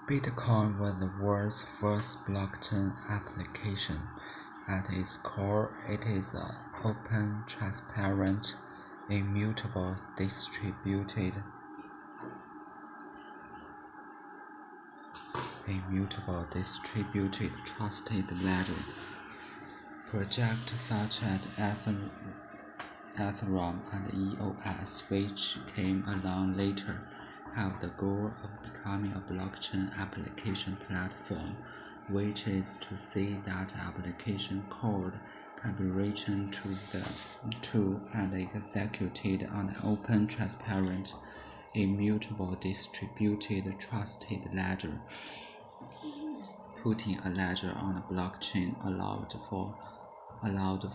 Bitcoin was the world's first blockchain application. At its core, it is an open, transparent, immutable, distributed trusted ledger. Projects such as Ethereum and EOS, which came along later, have the goal of becoming a blockchain application platform, which is to say that application code can be written to and executed on an open, transparent, immutable, distributed, trusted ledger. Putting a ledger on a blockchain allowed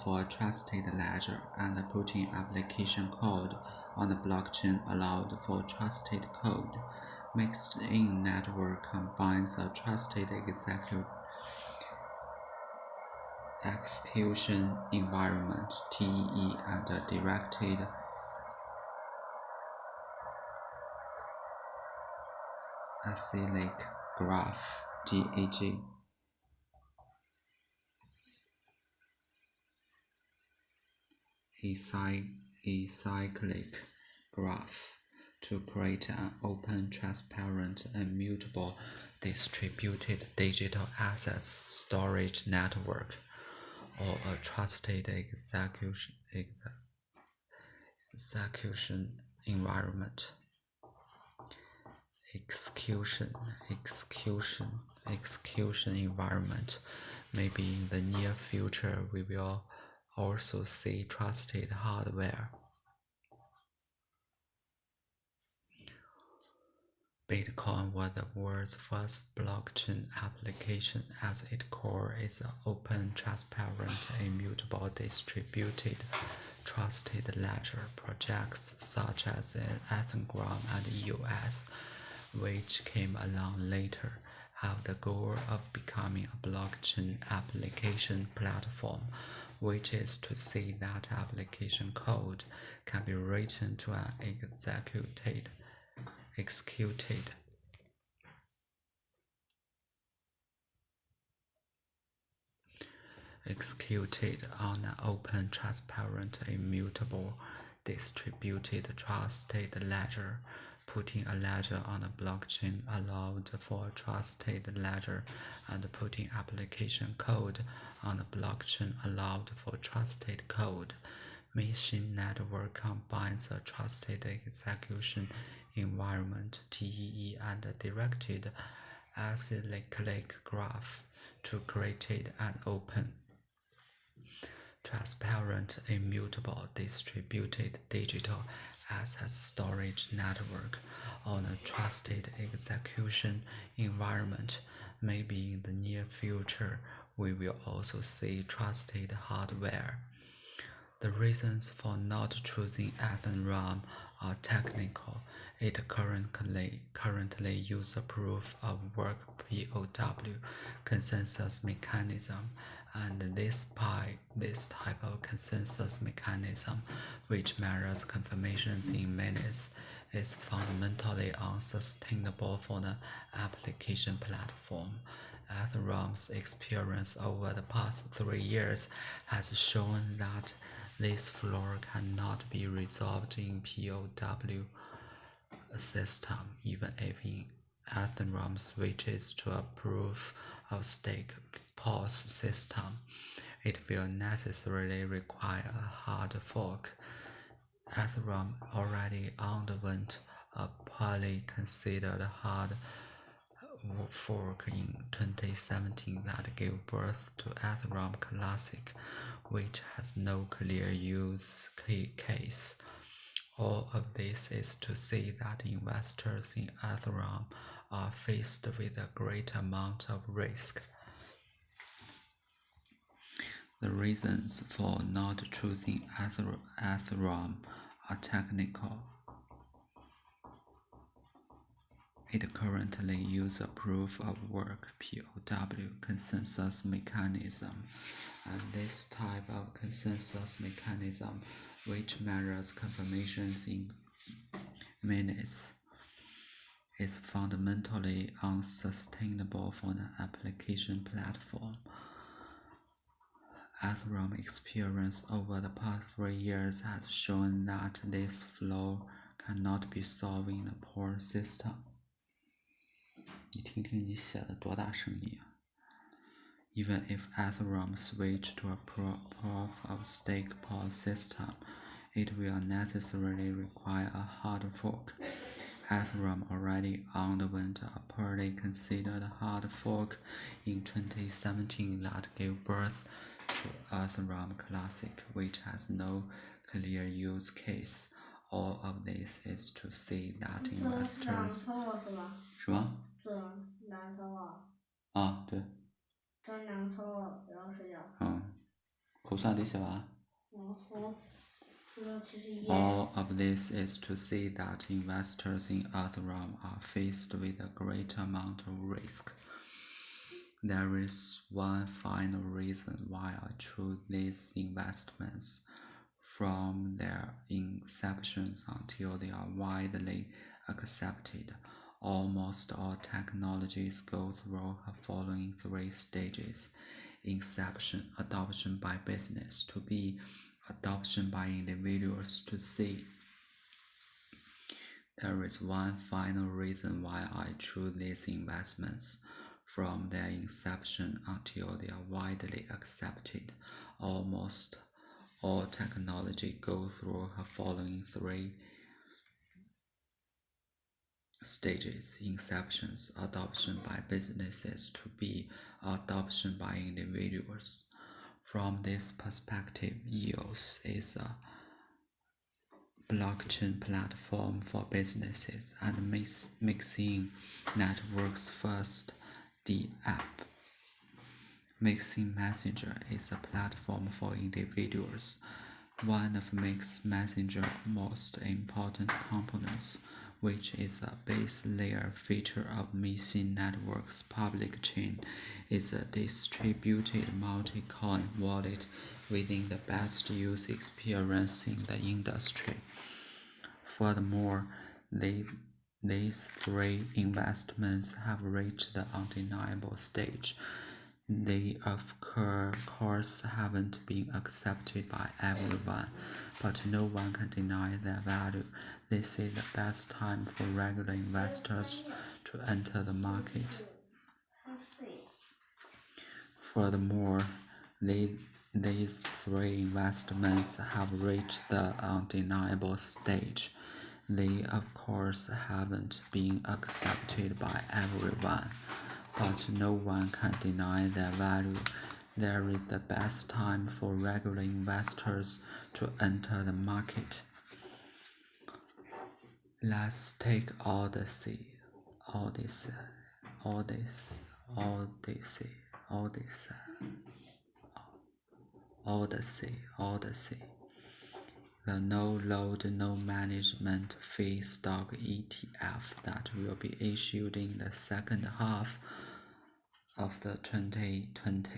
for a trusted ledger, and putting application code on a blockchain allowed for trusted code. Mixed-in network combines a trusted execution environment (TEE) and a directed acyclic graph (GAG). A cyclic graph to create an open, transparent, immutable, distributed digital assets storage network, or a trusted execution environment. Execution environment. Maybe in the near future we will also see trusted hardware. Bitcoin was the world's first blockchain application. At its core is an open, transparent, immutable, distributed, trusted ledger. Projects such as Ethereum and EOS, which came along later, have the goal of becoming a blockchain application platform, which is to say that application code can be written to and executed on an open, transparent, immutable, distributed, trusted ledger. Putting a ledger on a blockchain allowed for a trusted ledger, and putting application code on a blockchain allowed for trusted code. Machine network combines a trusted execution environment (TEE) and a directed acyclic graph to create an open, transparent, immutable, distributed digital asset storage network on a trusted execution environment. Maybe in the near future we will also see trusted hardware. The reasons for not choosing Ethereum are technical. It currently uses a proof of work (POW) consensus mechanism, and this type of consensus mechanism, which measures confirmations in minutes, is fundamentally unsustainable for the application platform. Ethereum's experience over the past 3 years has shown that this flaw cannot be resolved in POW system, even if Ethereum switches to a proof-of-stake POS system. It will necessarily require a hard fork. Ethereum already underwent a poorly considered hard fork in 2017 that gave birth to Ethereum Classic, which has no clear use case. All of this is to say that investors in Ethereum are faced with a great amount of risk. The reasons for not choosing Ethereum are technical. It currently uses a proof of work (POW) consensus mechanism, and this type of consensus mechanism, which measures confirmations in minutes, is fundamentally unsustainable for an application platform. Ethereum experience over the past 3 years has shown that this flaw cannot be solved in a poor system. 你听听你写的多大声音啊！ Even if Ethereum switched to a proof-of-stake POS system, it will necessarily require a hard fork. Ethereum already underwent a poorly considered hard fork in 2017 that gave birth to Ethereum Classic, which has no clear use case. All of this is to say that investors 什么？啊，对。口算得写完。All of this is to say that investors in Ethereum are faced with a great amount of risk. There is one final reason why I chose these investments. From their inceptions until they are widely accepted, almost all technologies go through the following 3 stages: inception, adoption by business, to B, adoption by individuals, to C. There is one final reason why I choose these investments. From their inception until they are widely accepted, almost all technology go through the following 3 stages: inceptions, adoption by businesses, to B, adoption by individuals. From this perspective, EOS is a blockchain platform for businesses and mixing networks first. The app Mixing Messenger is a platform for individuals. One of Mix Messenger's most important components, which is a base layer feature of Mixing Network's public chain, is a distributed multi-coin wallet within the best user experience in the industry. Furthermore, these 3 investments have reached the undeniable stage. They of course haven't been accepted by everyone, but no one can deny their value. This is the best time for regular investors to enter the market. Furthermore, these 3 investments have reached the undeniable stage. They of course haven't been accepted by everyone, but no one can deny their value. There is the best time for regular investors to enter the market. Let's take Odyssey. The no-load, no-management fee stock ETF that will be issued in the second half of the 2020.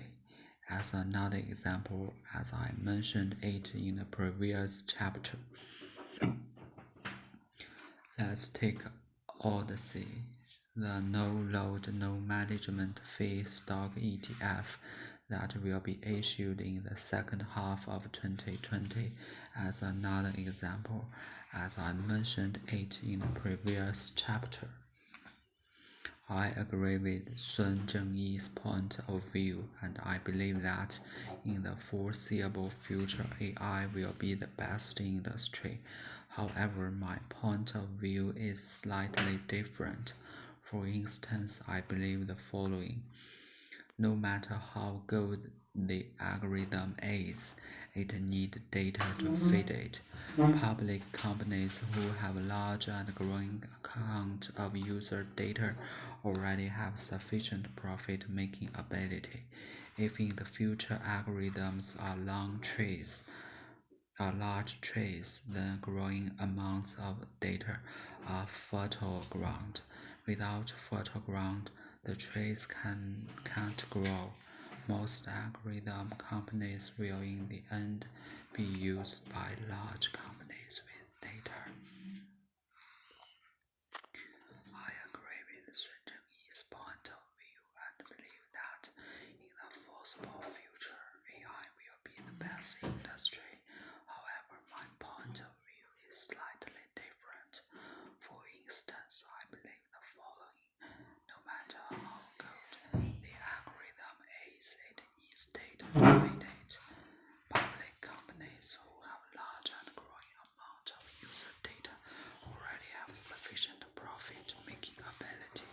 As another example, as I mentioned it in the previous chapter. Let's take Odyssey, the no-load, no-management fee stock ETF that will be issued in the second half of 2020 as another example, as I mentioned it in the previous chapter. I agree with Sun Zhengyi's point of view, and I believe that in the foreseeable future, AI will be the best industry. However, my point of view is slightly different. For instance, I believe the following. No matter how good the algorithm is, it needs data to feed it. Public companies who have a large and growing account of user data already have sufficient profit-making ability. If in the future algorithms are large trees, then growing amounts of data are fertile ground. Without fertile ground, the trees can't grow. Most algorithm companies will in the end be used by large companies with data. I agree. industry. However, my point of view is slightly different. For instance, I believe the following. No matter how good the algorithm is, it needs data to feed it. Public companies who have large and growing amount of user data already have sufficient profit-making ability.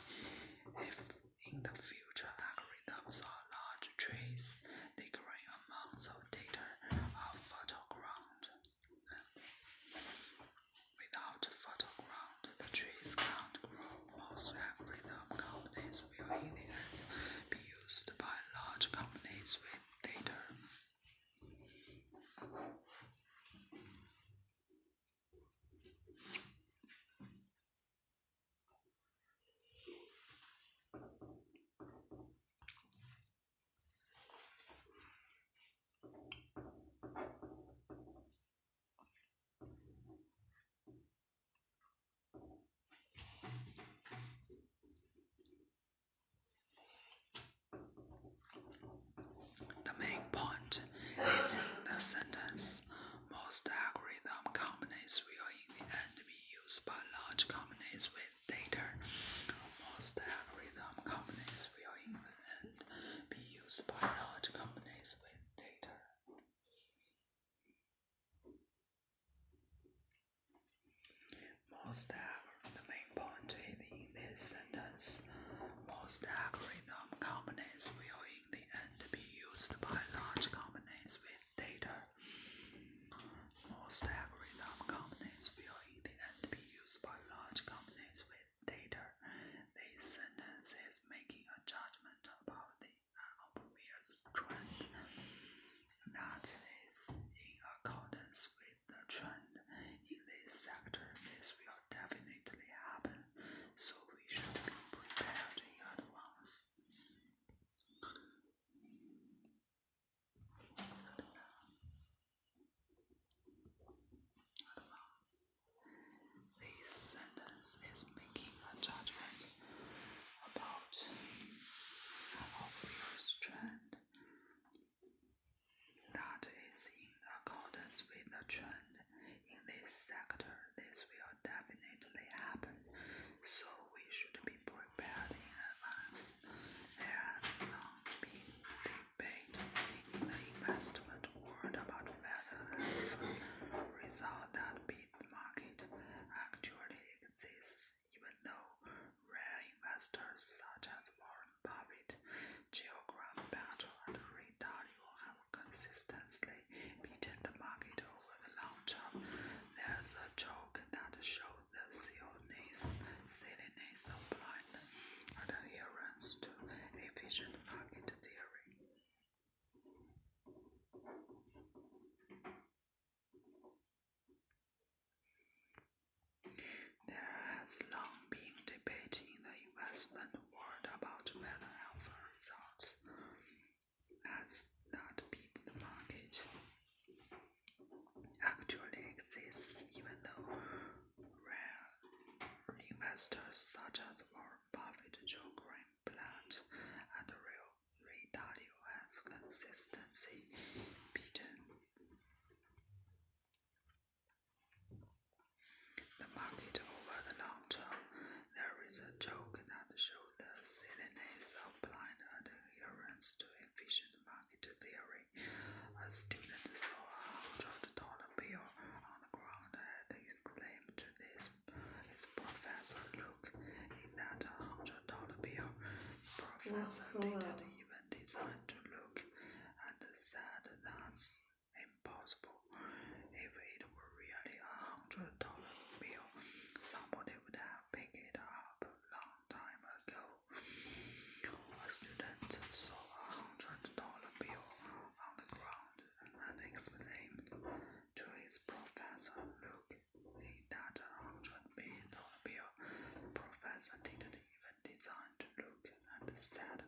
If in the future algorithms are large trees, the growing amounts of data are fertile ground. Without fertile ground, the trees can't grow. Most algorithm companies will in the end be used by large companies with data. The main point is in the sentence. Most algorithm companies will in the end be used by large companies with data. Most algorithm companies will in the end be used by large companies with data. The main point is in this sentence. Most algorithm companies will in the end be used by large companies with data. Most algorithm companies will in the end be used by large companies with data. This sentence is making a judgment about the obvious trend that is in accordance with the trend in this sector. This will definitely happen, so we should be prepared in advance. This sentence is making a judgment about an obvious trend that is in accordance with the trend in this sector. This will definitely happen, so we should be prepared in advance. There has long been debate in the investment world about whether a result that beat the market actually exists, even though rare investors such as Warren Buffett, Graham Bell, and Ray Dalio have consistently beaten the market over the long term. There's a joke that shows the silliness of blind adherence to efficient market theory. There has long been debate in the investment world about whether alpha results that beat the market actually exists, even though rare investors such as Warren Buffett, Graham Bell, and Ray Dalio has consistently beaten the market over the long term. There is a joke that shows the silliness of blind adherence to efficient market theory. A student saw $100 bill on the ground and exclaimed to his professor, "Look, is that $100 bill?" The professor didn't even deign to look and said, "That's impossible. If it were really $100 bill, somebody would have picked it up a long time ago." A student saw $100 bill on the ground and exclaimed to his professor, "Look, is that $100 bill?" The professor didn't even deign to look and said,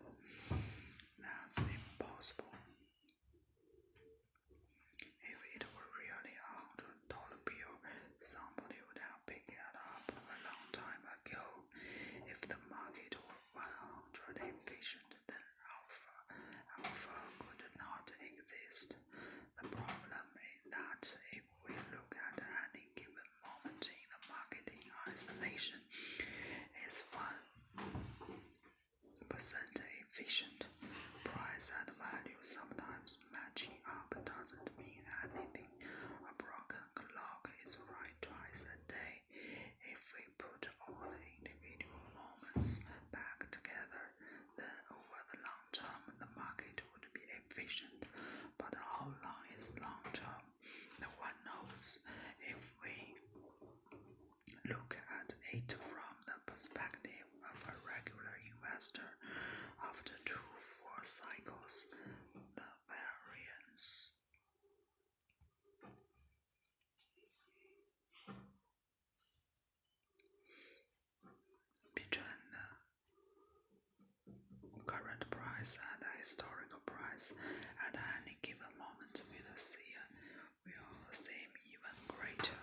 historical price at any given moment will seem even greater.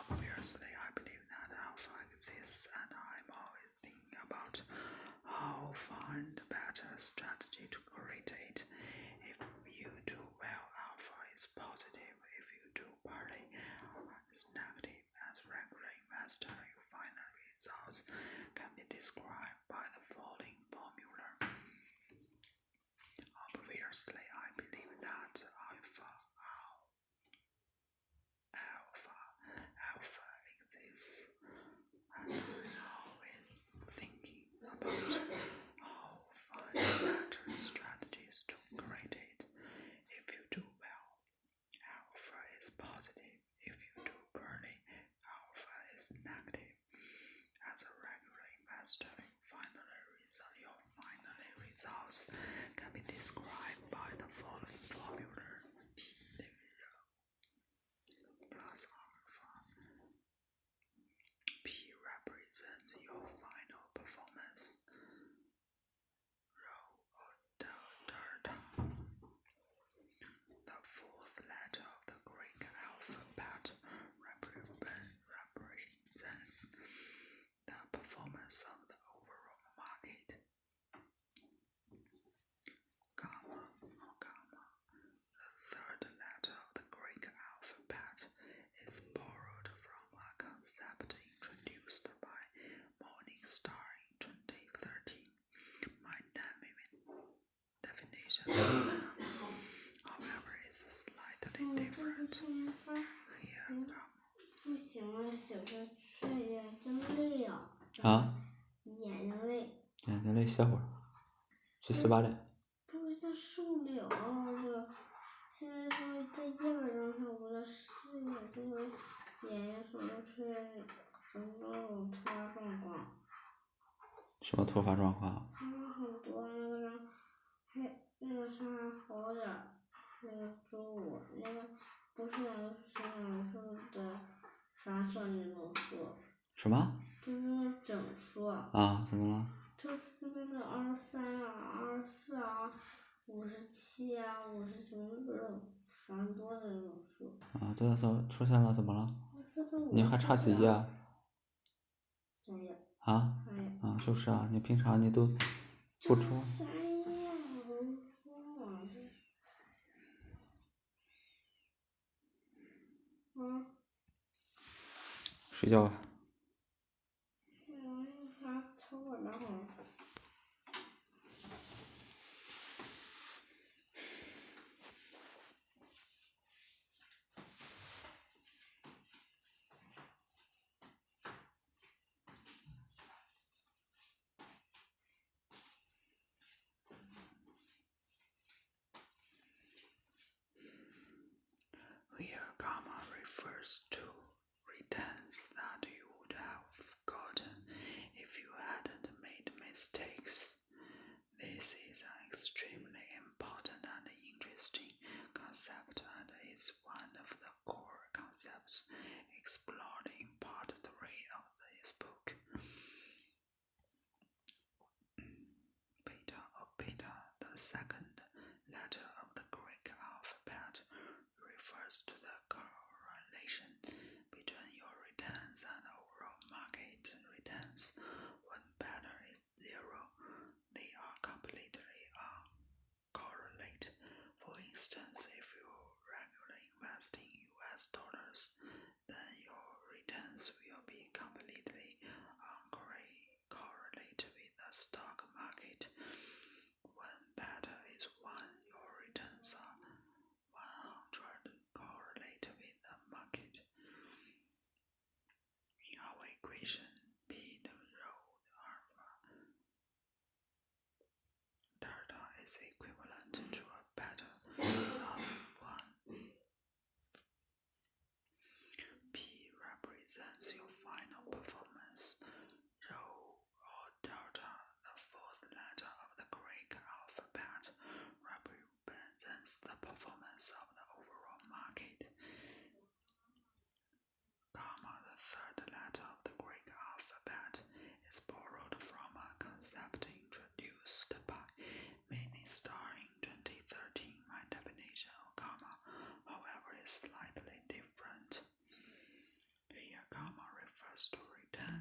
Obviously, I believe that alpha exists, and I'm always thinking about how to find a better strategy to create it. If you do well, alpha is positive. If you do poorly, alpha is negative. As a regular investor, your final results can be described by the following formula. Obviously, I believe that alpha exists, and I'm always thinking about how to find better strategies to create it. If you do well, alpha is positive. If you do poorly, alpha is negative. As a regular investor, your final results can be described by the following formula. P plus alpha. P represents your final performance. Rho or delta. The fourth letter of the Greek alphabet represents the performance of the overall market. Gamma or gamma. The third letter of the Greek alphabet is borrowed from a concept introduced by Morningstar in 2013. My definition, however, is slightly different. Here, gamma. 不行了，小学睡眼真累呀。眼睛累。眼睛累，歇会儿。去洗把脸。不是他受不了这，现在说在夜晚状态，我的视野这个眼睛什么出现什么种突发状况。什么突发状况？很多那个啥，那个啥还好点儿，那个周五那个不是两数的繁琐那种数。什么？就是那种整数。啊，怎么了？就是那个23啊、24啊、57啊、59这种繁多的那种数。啊，这个时候出现了，怎么了？ 45你还差几页啊？3页。啊？啊，就是啊，你平常你都不出。3页，我都说了。睡觉吧。还凑合点好。Here, gamma refers to returns that you would have gotten if you hadn't made mistakes. This is an extremely important and interesting concept and is one of the core concepts explored in part 3 of this book. Beta, the second letter of the Greek alphabet, refers to the correlation between your returns and overall market returns. When beta is 0, they are completely uncorrelated. For instance, if you regularly invest in US dollars, then your returns will be completely uncorrelated with the stock market. When beta is 1, your returns are 100 correlated with the market. In our equation, B the rho alpha delta is equivalent to a beta of 1. P represents your final performance. Rho or delta, the fourth letter of the Greek alphabet, represents the performance of the overall market. Gamma, the third letter of the Greek alphabet, is borrowed from a concept introduced by Morningstar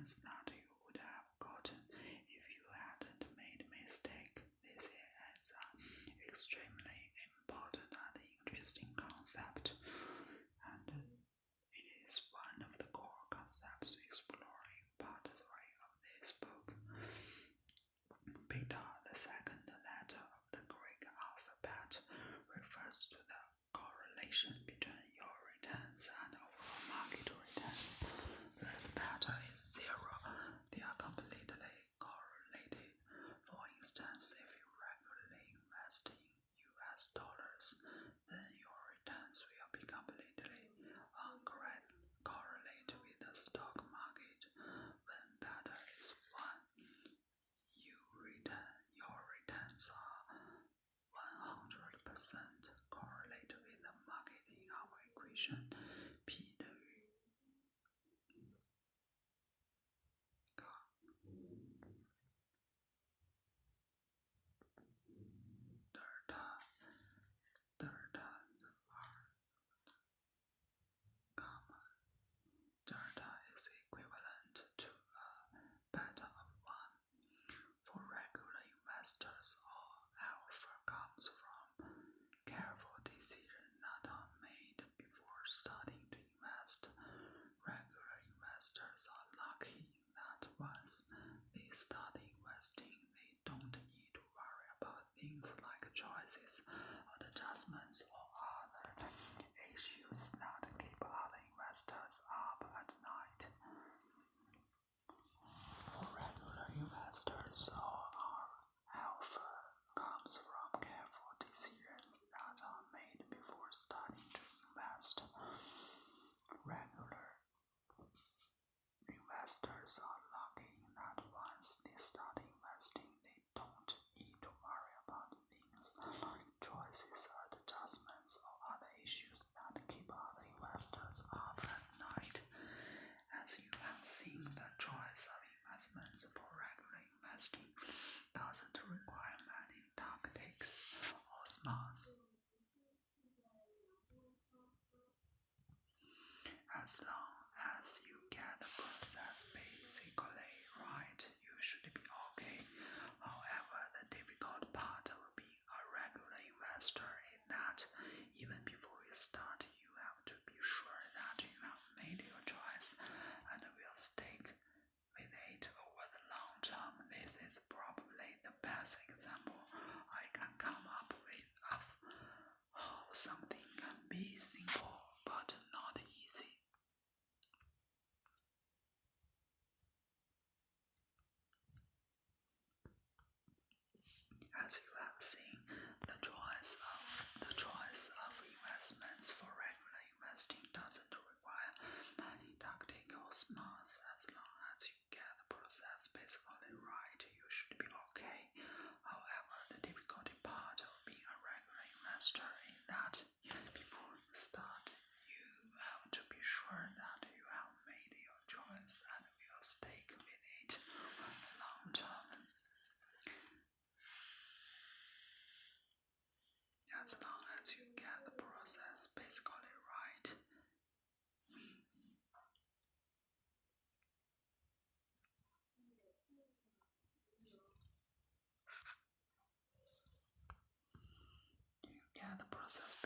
returns that you would have gotten if you hadn't made a mistake. This is an extremely important and interesting concept, and it is one of the core concepts explored in part 3 of this book. Beta, the second letter of the Greek alphabet, refers to the correlation between your returns and overall market returns. When beta is 0, they are completely correlated. For instance, if you regularly invest in US dollars, then your returns will be completely uncorrelated with the stock market. When beta is 1, your returns are 100% correlated with the market in our equation P 等于 delta is equivalent to a beta of 1. For regular investors, all alpha comes from careful decisions that are made before starting to invest. Regular investors are lucky in that once they start investing, they don't need to worry about things like choices, adjustments, or other issues that keep other investors up at night. For regular investors, all our alpha comes from careful decisions that are made before starting to invest. Regular investors are lucky in that once they start investing, they don't need to worry about things like choices, adjustments, or other issues that keep other investors up at night. As you have seen, the choice of investments for regular investing doesn't require many tactics or smarts. As long as you get the process basically right, you should be okay. However, the difficult part of being a regular investor is that even before you start, you have to be sure that you have made your choice and will stick with it over the long term. This is probably the best example I can come up with of how something can be simple but not easy. As you have seen, the choice of investments for regular investing doesn't require many tactical smarts. As long as you get the process basically right, you should be okay. However, the difficult part of being a regular investor is that even before you start, you have to be sure that you have made your choice and will stick with it for the long term. As long as you get the process basically right. You get the process